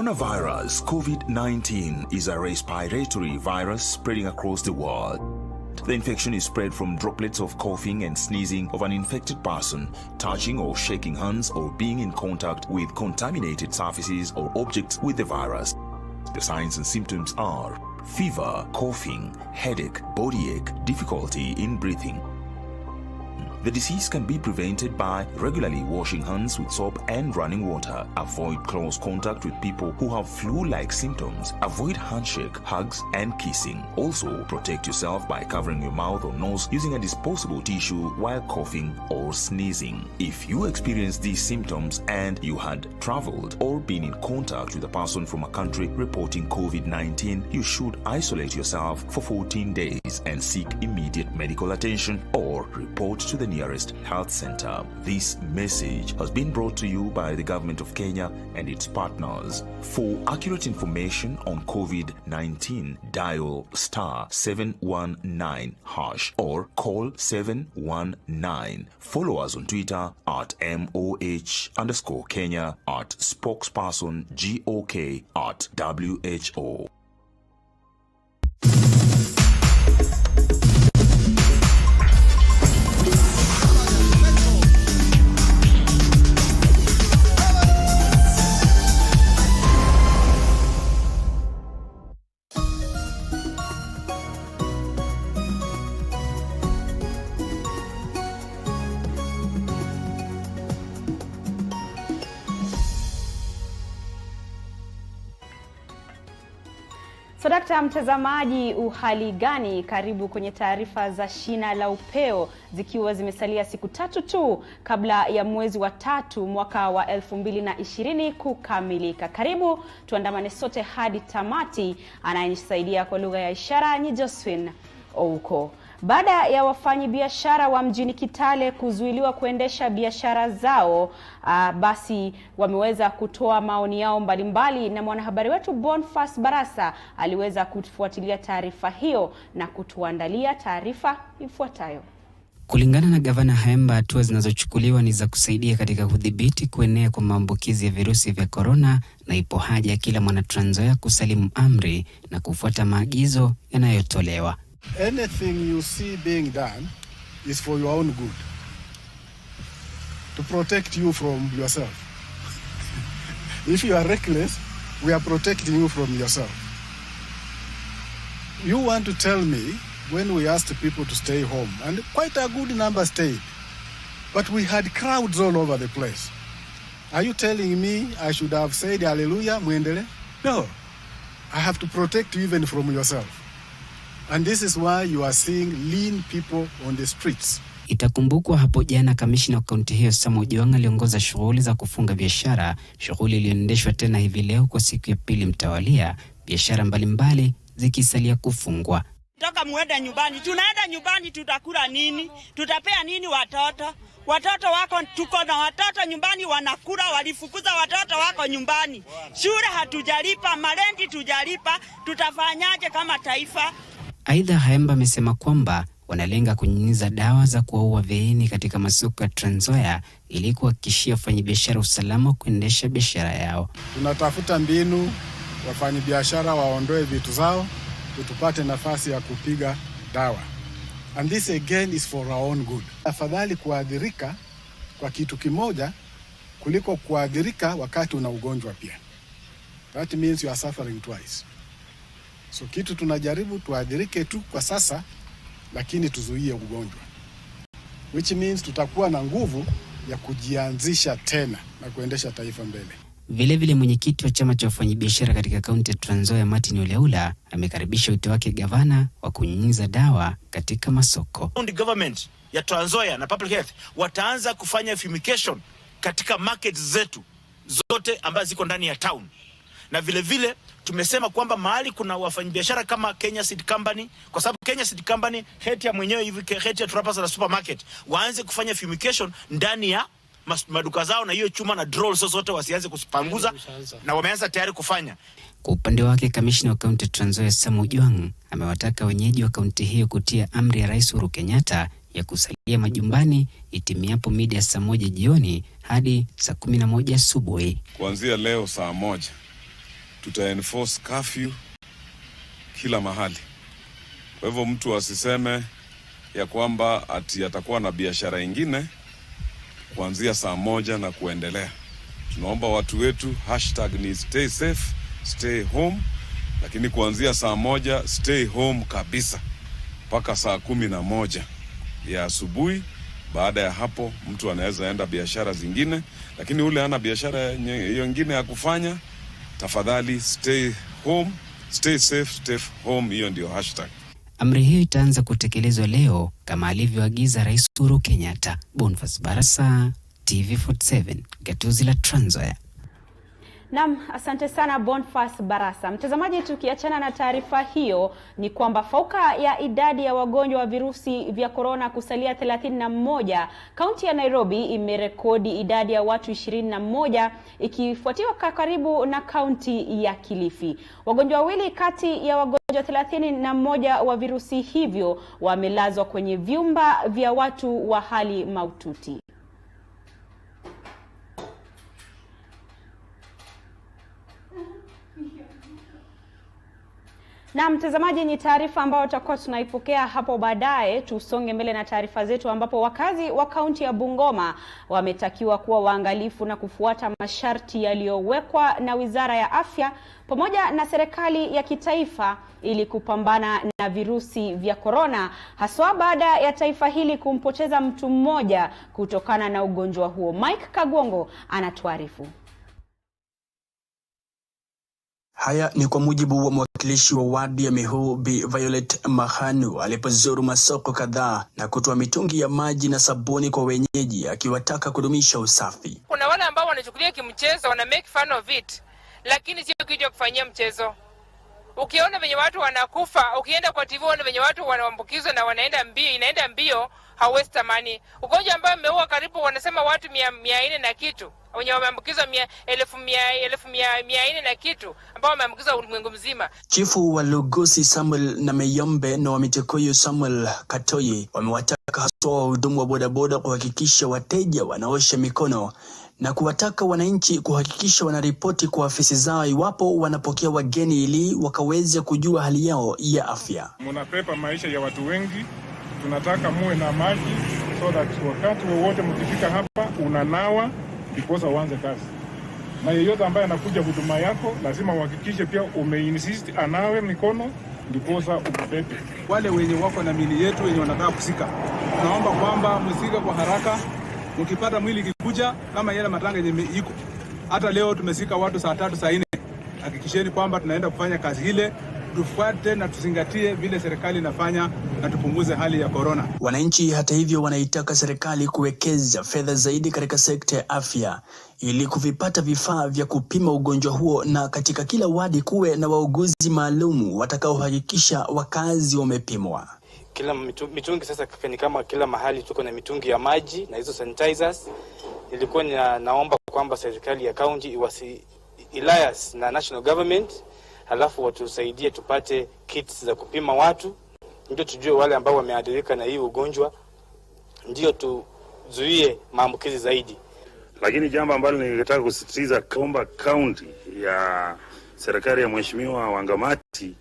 Coronavirus COVID-19 is a respiratory virus spreading across the world. The infection is spread from droplets of coughing and sneezing of an infected person, touching or shaking hands, or being in contact with contaminated surfaces or objects with the virus. The signs and symptoms are fever, coughing, headache, body ache, difficulty in breathing. The disease can be prevented by regularly washing hands with soap and running water. Avoid close contact with people who have flu-like symptoms. Avoid handshake, hugs, and kissing. Also, protect yourself by covering your mouth or nose using a disposable tissue while coughing or sneezing. If you experience these symptoms and you had traveled or been in contact with a person from a country reporting COVID-19, you should isolate yourself for 14 days and seek immediate medical attention or report to the nearest health center. This message has been brought to you by the government of Kenya and its partners. For accurate information on COVID-19, dial *719# or call 719. Follow us on Twitter at MOH_Kenya, at spokesperson GOK, at WHO. So Dakta mtazamaji, uhali gani? Karibu kwenye taarifa za Shina La Upeo, zikiwa zimesalia siku 3 tu kabla ya mwezi wa 3 mwaka wa 2020 kukamilika. Karibu tuandamane sote hadi tamati. Anayenisaidia kwa lugha ya ishara ni Josephine Ouko. Baada ya wafanyabiashara wa mjini Kitale kuzuiliwa kuendesha biashara zao, basi wameweza kutoa maoni yao mbalimbali, na mwanahabari wetu Bonfas Barasa aliweza kufuatilia taarifa hiyo na kutuandalia taarifa ifuatayo. Kulingana na Gavana Haemba, hatua zinazochukuliwa ni za kusaidia katika kudhibiti kuenea kwa maambukizi ya virusi vya corona, na ipo haja ya kila mwana Trans Nzoia kusalimu amri na kufuata maagizo yanayotolewa. Anything you see being done is for your own good, to protect you from yourself. If you are reckless, we are protecting you from yourself. You want to tell me when we asked people to stay home, and quite a good number stayed, but we had crowds all over the place. Are you telling me I should have said hallelujah, muendele? No, I have to protect you even from yourself. And this is why you are seeing lean people on the streets. Itakumbukwa hapo jana kamishna wa kaunti hiyo Samuel Juang aliongoza shughuli za kufunga biashara, shughuli iliyoendeshwa tena hivi leo kwa siku ya pili mtawalia, biashara mbalimbali zikisalia kufungwa. Toka muende nyumbani, tunaenda nyumbani, tutakula nini? Tutapea nini watoto? Watoto wako, tuko na watoto nyumbani wanakula, walifukuza watoto wako nyumbani. Shule hatujalipa, marendi tujalipa, tutafanyaje kama taifa? Aidha, Haemba amesema kwamba wanalenga kunyunyiza dawa za kuua viini katika masoko ya Trans Nzoia ili kuhakikishia wafanyabiashara usalama kuendesha biashara yao. Tunatafuta mbinu wafanyabiashara waondoe vitu zao, tupate nafasi ya kupiga dawa. And this again is for our own good. Afadhali kuadhirika kwa kitu kimoja kuliko kuadhirika wakati una ugonjwa pia. That means you are suffering twice. So kitu tunajaribu tuadhirike tu kwa sasa, lakini tuzuie ugonjwa. Which means tutakuwa na nguvu ya kujianzisha tena na kuendesha taifa mbele. Vile mwenyekiti wa chama cha wafanyabiashara katika kaunti ya Trans Nzoia Martin Oleula amekaribisha wito wake gavana wa kunyunyiza dawa katika masoko. County government ya Trans Nzoia na public health wataanza kufanya fumigation katika markets zetu zote ambazo ziko ndani ya town. Na vile tumesema kwamba mahali kuna wafanyabiashara kama Kenya Seed Company, kwa sababu Kenya Seed Company heti ya mwenyewe hivi heti ya Trappers na supermarket, waanze kufanya fumigation ndani ya maduka zao, na hiyo chuma na drones zote wasianze kusipanguza, na wameanza tayari kufanya. Kwa upande wake, kamishna wa kaunti ya Trans Nzoia Samuel Juang amewataka wenyeji wa kaunti hiyo kutia amri ya Rais Uhuru Kenyatta ya kusalia majumbani itimiapo mida ya saa 1 jioni hadi saa 11 asubuhi. Kuanzia leo saa 1 tuta-enforce curfew kila mahali. Kwa hivyo mtu asiseme ya kwamba ati atakuwa na biashara ingine kuanzia saa 1 na kuendelea. Tunaomba watu wetu # ni stay safe, stay home, lakini kuanzia saa 1 stay home kabisa mpaka saa 11 ya asubuhi. Baada ya hapo mtu anaweza enda biashara zingine, lakini ule ana biashara nyingine ya kufanya, tafadhali stay home, stay safe, stay home. Hiyo ndio #. Amri hiyo itaanza kutekelezwa leo kama alivyoagiza Rais Uhuru Kenyatta. Boniface Barasa, TV47, gatuzi la Trans Nzoia. Naam, asante sana Boniface Barasa. Mtazamaji, tukiachana na taarifa hiyo ni kwamba fauka ya idadi ya wagonjwa wa virusi vya corona kusalia 31, kaunti ya Nairobi imerekodi idadi ya watu 21 ikifuatiwa karibu na kaunti ya Kilifi. Wagonjwa wawili kati ya wagonjwa 31 wa virusi hivyo wamelazwa kwenye vyumba vya watu wa hali mahututi. Na mtazamaji, ni taarifa ambayo tutakuwa tunaipokea hapo baadaye. Tusonge mbele na taarifa zetu, ambapo wakazi wa kaunti ya Bungoma wametakiwa kuwa waangalifu na kufuata masharti yaliyowekwa na Wizara ya Afya pamoja na serikali ya kitaifa ili kupambana na virusi vya corona, haswa baada ya taifa hili kumpoteza mtu mmoja kutokana na ugonjwa huo. Mike Kagwongo anatuarifu. Haya ni kwa mujibu wa mwakilishi wa wadi ya Mihu Bi Violet Mahanu alipozuru masoko kadhaa na kutoa mitungi ya maji na sabuni kwa wenyeji, akiwataka kudumisha usafi. Kuna wale ambao wanachukulia kimchezo, wana make fun of it, lakini sio kitu ya kufanyia mchezo. Ukiona venye watu wanakufa, ukienda kwa TV uone venye watu wanaambukizwa na inaenda mbio, hauwezi tamani. Ugonjwa ambao umeua karibu wanasema watu 400 na kitu, wenye wameambukizwa 1400 na kitu ambao wameambukizwa ulimwengu mzima. Chifu wa Lugosi Samuel na Meyombe na wa Mitekoyo Samuel Katoyi wamewataka haswa wahudumu wa bodaboda kuhakikisha wateja wanaosha mikono na kuwataka wananchi kuhakikisha wanaripoti kwa afisi zao iwapo wanapokea wageni ili wakaweze kujua hali yao ya afya. Munapepa maisha ya watu wengi, tunataka muwe na maji so that wakati wowote mkifika hapa unanawa because uanze kazi. Na yeyote ambaye anakuja huduma yako lazima uhakikishe pia umeinsist anawe mikono ndiposa upepe. Wale wenye wako na mili yetu wenye wanataka kusika, tunaomba kwamba msike kwa haraka. Mkipata mwili kikuja kama yale matanga yenye iko. Hata leo tumesika watu saa 3 saa 4. Hakikisheni kwamba tunaenda kufanya kazi ile, tufuate na tuzingatie vile serikali inafanya na tupunguze hali ya corona. Wananchi hata hivyo wanaitaka serikali kuwekeza fedha zaidi katika sekta ya afya ili kuvipata vifaa vya kupima ugonjwa huo, na katika kila wadi kuwe na wauguzi maalum watakaohakikisha wakazi wamepimwa. Kila mitungi sasa ni kama kila mahali tuko na mitungi ya maji na hizo sanitizers. Nilikuwa naomba kwamba serikali ya county Elias na national government halafu watusaidie tupate kits za kupima watu, ndio tujue wale ambao wameathirika na hii ugonjwa, ndio tuzuie maambukizi zaidi. Lakini jambo ambalo ningetaka kusisitiza kwamba county ya serikali ya Mheshimiwa Wangamati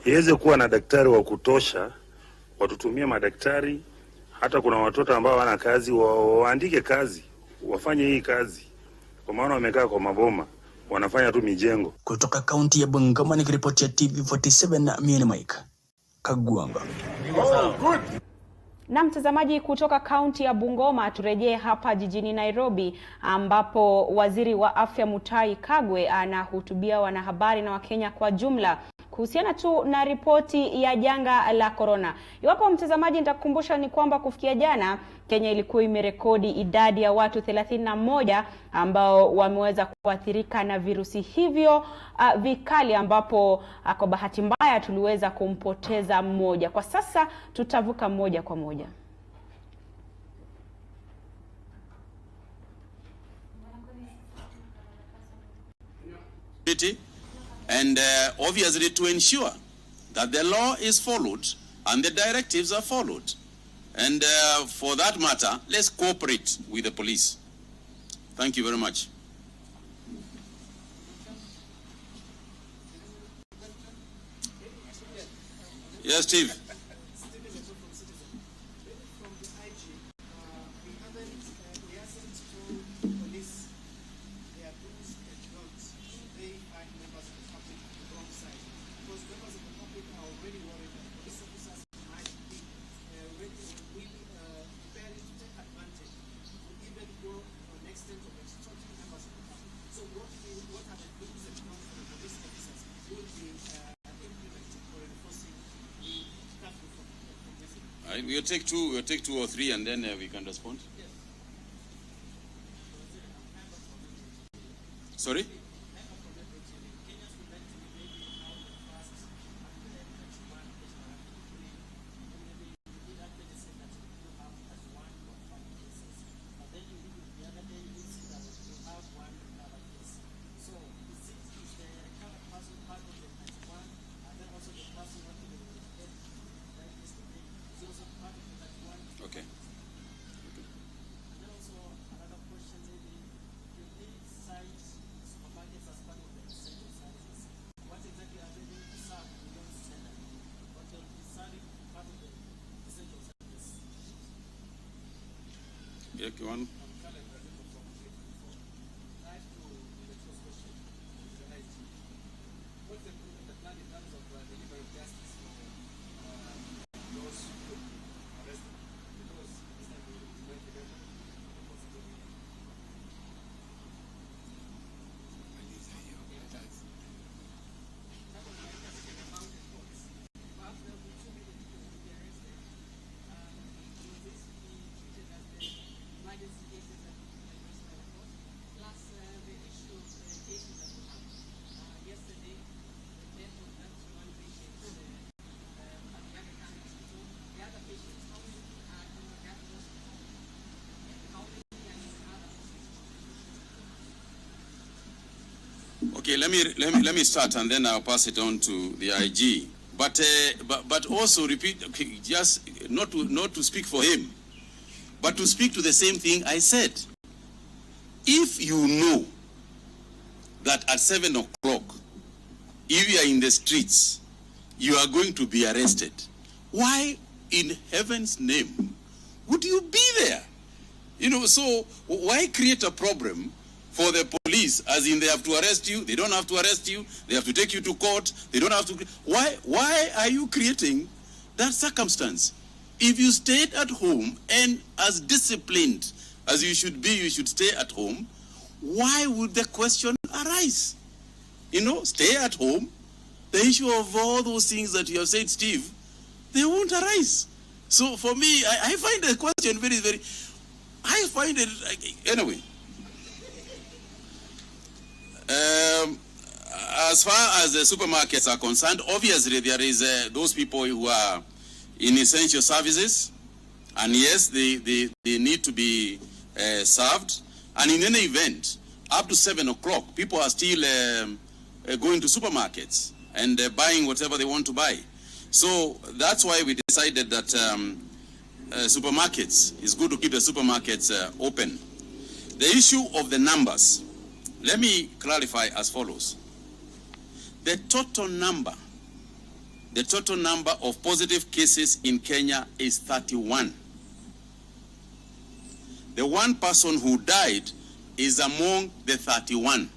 iweze kuwa na daktari wa kutosha, watutumie madaktari. Hata kuna watoto ambao wana kazi, waandike kazi, wafanye hii kazi, kwa maana wamekaa kwa maboma wanafanya tu mijengo. Kutoka kaunti ya Bungoma nikiripotia TV47 na mimi Mike Kagwanga. Na mtazamaji, kutoka kaunti ya Bungoma turejee hapa jijini Nairobi, ambapo waziri wa afya Mutahi Kagwe anahutubia wanahabari na Wakenya kwa jumla kuhusiana tu na ripoti ya janga la corona. Iwapo mtazamaji, nitakukumbusha ni kwamba kufikia jana Kenya ilikuwa imerekodi idadi ya watu 31 ambao wameweza kuathirika na virusi hivyo vikali, ambapo kwa bahati mbaya tuliweza kumpoteza mmoja. Kwa sasa tutavuka moja kwa moja. And obviously to ensure that the law is followed and the directives are followed. And for that matter, let's cooperate with the police. Thank you very much. Yes, Steve. We'll take two or three, and then we can respond. Sorry? Okay. Yeah, go on. Okay, let me start, and then I'll pass it on to the IG. But also repeat, just not to speak for him, but to speak to the same thing I said. If you know that at 7 o'clock, if you are in the streets, you are going to be arrested, why in heaven's name would you be there? You know, so why create a problem for the police, as in they have to arrest you, they don't have to arrest you, they have to take you to court, they don't have to. Why are you creating that circumstance? If you stayed at home and as disciplined as you should be, you should stay at home, why would the question arise? You know, stay at home. The issue of all those things that you have said, Steve, they won't arise. So for me, I find the question very, very, I find it, anyway. As far as the supermarkets are concerned, obviously there is those people who are in essential services, and yes, they need to be served. And in any event, up to 7 o'clock, people are still going to supermarkets and buying whatever they want to buy. So that's why we decided that supermarkets, it's good to keep the supermarkets open. The issue of the numbers, let me clarify as follows. The total number of positive cases in Kenya is 31. The one person who died is among the 31.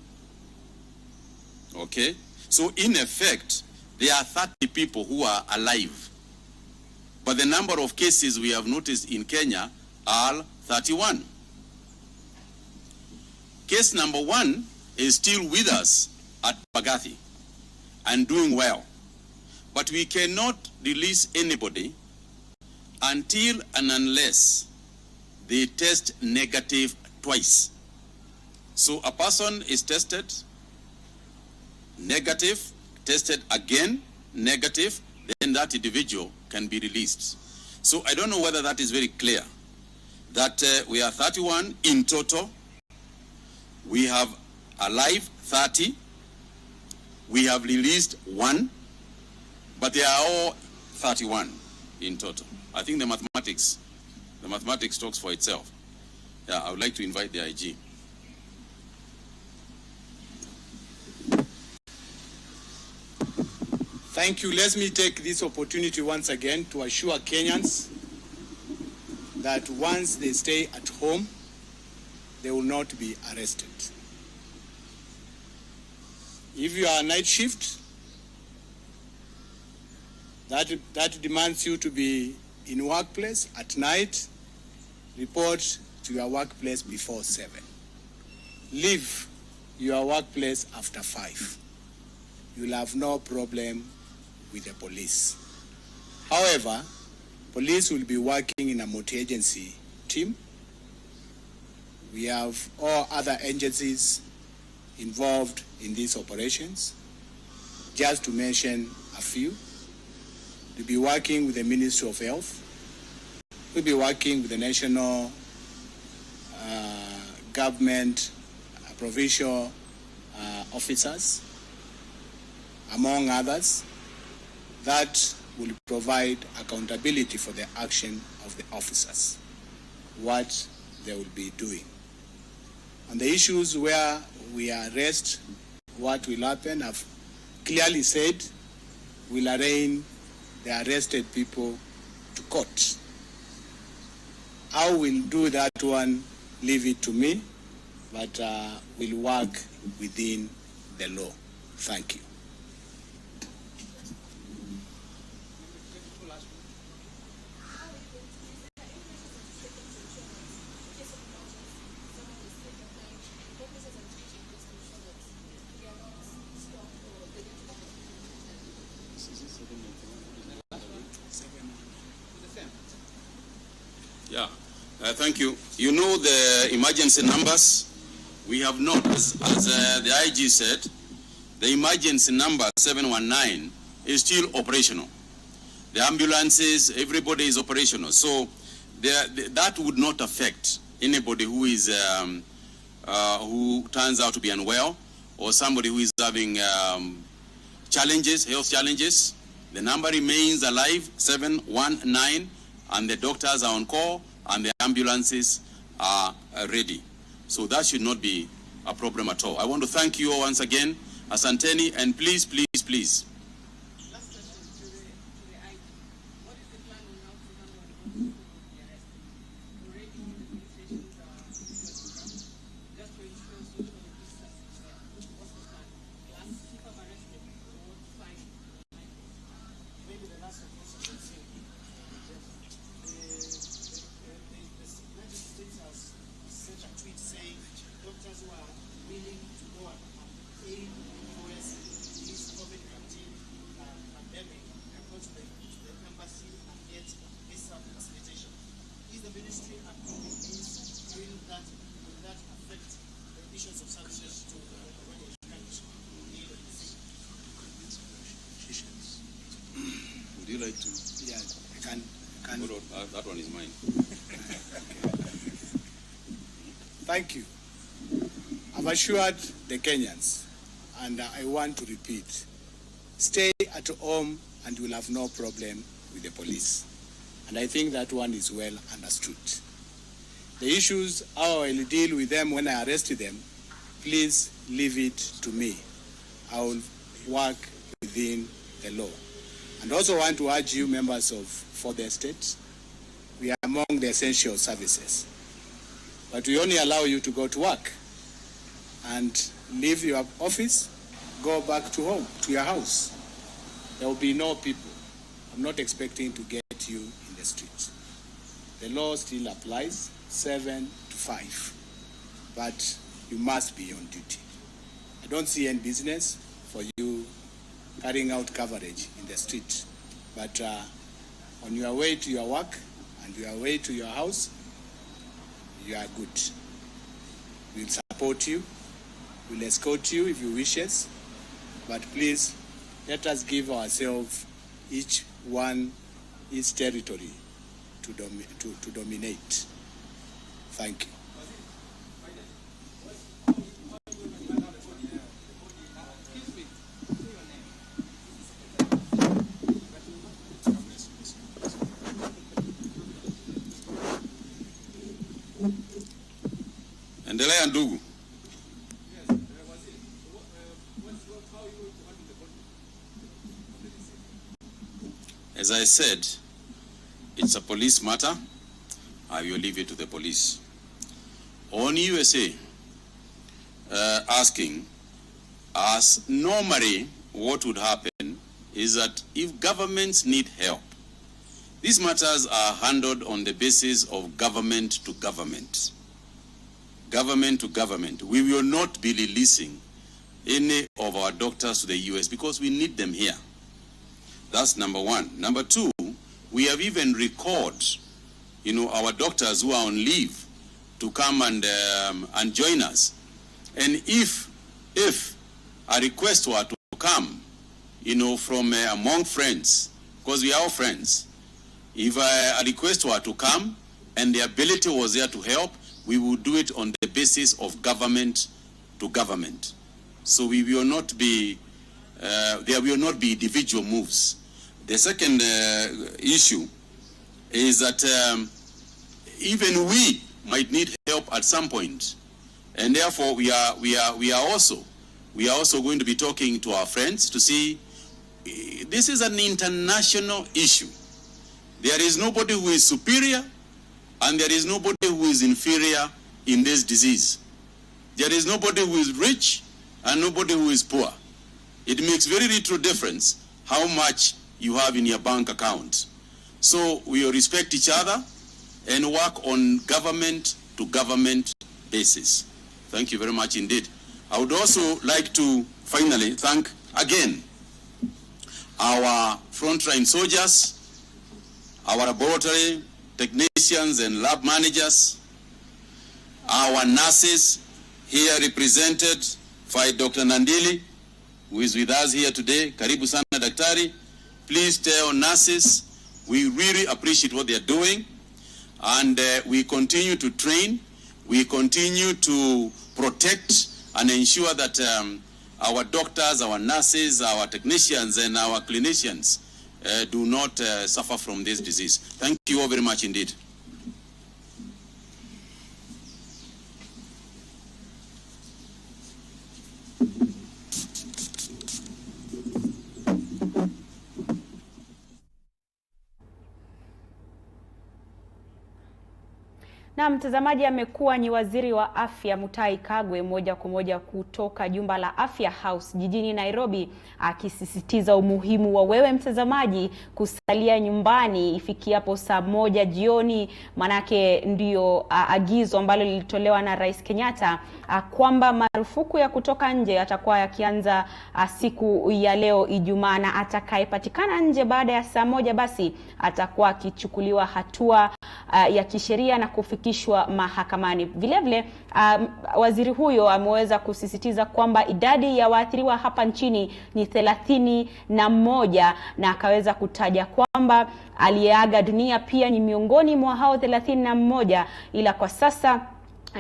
Okay? So in effect, there are 30 people who are alive. But the number of cases we have noticed in Kenya are 31. Case number 1 is still with us at Pagathi and doing well. But we cannot release anybody until and unless they test negative twice. So a person is tested negative, tested again negative, then that individual can be released. So I don't know whether that is very clear, that we are 31 in total. We have alive 30, we have released 1, but they are all 31 in total. I think the mathematics talks for itself. Yeah, I would like to invite the IG. Thank you. Let me take this opportunity once again to assure Kenyans that once they stay at home, they will not be arrested. If you are night shift, that demands you to be in workplace at night, report to your workplace before 7. Leave your workplace after 5. You'll have no problem with the police. However, police will be working in a multi-agency team. We have all other agencies involved in these operations. Just to mention a few, we'll be working with the Ministry of Health. We'll be working with the national government, provincial officers, among others, that will provide accountability for the action of the officers, what they will be doing. On the issues where we arrest, what will happen, I've clearly said, we'll arraign the arrested people to court. How we'll do that one, leave it to me, but we'll work within the law. Thank you. Yeah, thank you. You know the emergency numbers. We have not, as the IG said, the emergency number 719 is still operational. The ambulances, everybody is operational. So that would not affect anybody who is who turns out to be unwell, or somebody who is having challenges, health challenges. The number remains alive, 719, and the doctors are on call, and the ambulances are ready. So that should not be a problem at all. I want to thank you all once again, Asanteni, and please, please, please. Would you like to? Yeah, I can. That one is mine. Thank you. I've assured the Kenyans, and I want to repeat, stay at home and you'll have no problem with the police. And I think that one is well understood. The issues, how I will deal with them when I arrest them, please leave it to me. I will work within the law. And also want to urge you, members of for the estate, we are among the essential services. But we only allow you to go to work and leave your office, go back to home, to your house. There will be no people. I'm not expecting to get you in the streets. The law still applies, 7 to 5. But you must be on duty. I don't see any business for you carrying out coverage in the street. But on your way to your work and your way to your house, you are good. We'll support you. We'll escort you if you wishes. But please, let us give ourselves each one its territory to dominate. Thank you. Endelea ndugu. As I said, it's a police matter. I will leave it to the police. On USA, asking us, normally what would happen is that if governments need help, these matters are handled on the basis of government to government. Government to government. We will not be releasing any of our doctors to the US because we need them here. That's number one. Number two, we have even recorded, our doctors who are on leave to come and join us. And if a request were to come, from among friends, because we are all friends, if a request were to come and the ability was there to help, we would do it on the basis of government to government. So we will not be, there will not be individual moves. The second issue is that even we might need help at some point, and therefore we are also going to be talking to our friends to see. This is an international issue. There is nobody who is superior, and there is nobody who is inferior in this disease. There is nobody who is rich and nobody who is poor. It makes very little difference how much you have in your bank account. So we will respect each other and work on government to government basis. Thank you very much indeed. I would also like to finally thank again our frontline soldiers, our laboratory technicians and lab managers, our nurses here represented by Dr. Nandili, who is with us here today. Karibu sana daktari. Please tell nurses we really appreciate what they are doing, and we continue to train, we continue to protect and ensure that our doctors, our nurses, our technicians and our clinicians do not suffer from this disease. Thank you all very much indeed. Na mtazamaji, amekuwa ni waziri wa afya Mutahi Kagwe moja kwa moja kutoka jumba la Afya House jijini Nairobi, akisisitiza umuhimu wa wewe mtazamaji kusalia nyumbani ifikiapo saa 1 jioni, manake ndio agizo ambalo lilitolewa na Rais Kenyatta kwamba marufuku ya kutoka nje yatakuwa yakianza siku ya leo Ijumaa, na atakayepatikana nje baada ya saa 1 basi atakuwa akichukuliwa hatua ya kisheria na kufikishwa mahakamani. Vile vile waziri huyo ameweza kusisitiza kwamba idadi ya waathiriwa hapa nchini ni 31, na akaweza kutaja kwamba aliyeaga dunia pia ni miongoni mwa hao 31, ila kwa sasa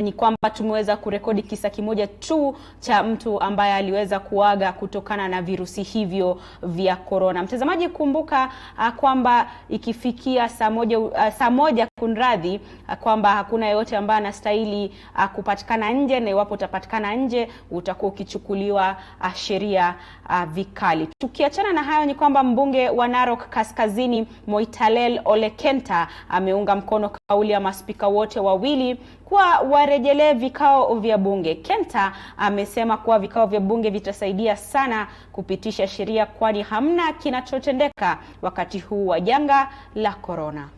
ni kwamba tumeweza kurekodi kisa kimoja tu cha mtu ambaye aliweza kuaga kutokana na virusi hivyo vya corona. Mtazamaji, kumbuka kwamba ikifikia saa 1 kunradhi, kwamba hakuna yeyote ambaye anastahili kupatikana nje, na iwapo utapatikana nje utakuwa ukichukuliwa sheria vikali. Tukiachana na hayo, ni kwamba mbunge wa Narok Kaskazini Moitalel Ole Kenta ameunga mkono kauli ya maspika wote wawili kwa warejelee vikao vya bunge. Kenta amesema kuwa vikao vya bunge vitasaidia sana kupitisha sheria, kwani hamna kinachotendeka wakati huu wa janga la corona.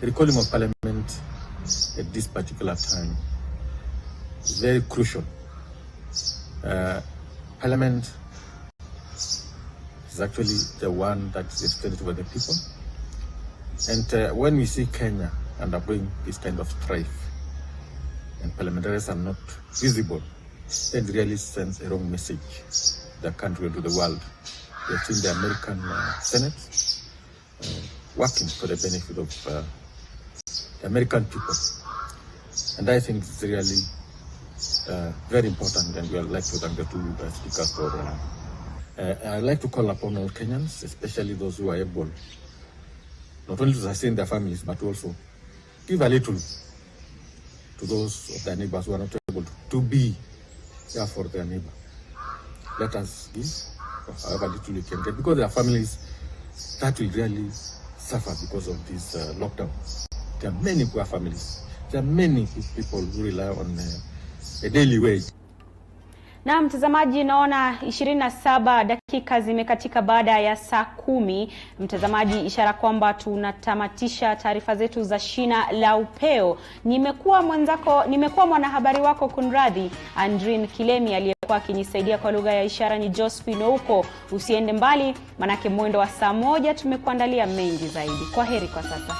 Recalling of Parliament at this particular time is very crucial. Parliament is actually the one that is represented by the people. And when we see Kenya undergoing this kind of strife and parliamentarians are not visible, it really sends a wrong message to the country and to the world. We have seen the American Senate working for the benefit of the American people. And I think it's really very important, and we would like to thank the two speakers for I'd like to call upon all Kenyans, especially those who are able not only to sustain their families, but also give a little to those of their neighbors who are not able to be there for their neighbor. Let us give however little we can get, because there are families that will really suffer because of this lockdown. There are many poor families. There are many people who rely on a daily wage. Na mtazamaji, naona 27 dakika zimekatika baada ya saa 10. Mtazamaji, ishara kwamba tunatamatisha taarifa zetu za Shina la Upeo. Nimekuwa mwanahabari wako kunradhi, Andrin Kilemi, aliyekuwa akinisaidia kwa lugha ya ishara ni Josephine huko. Usiende mbali, manake mwendo wa saa 1 tumekuandalia mengi zaidi. Kwaheri kwa sasa.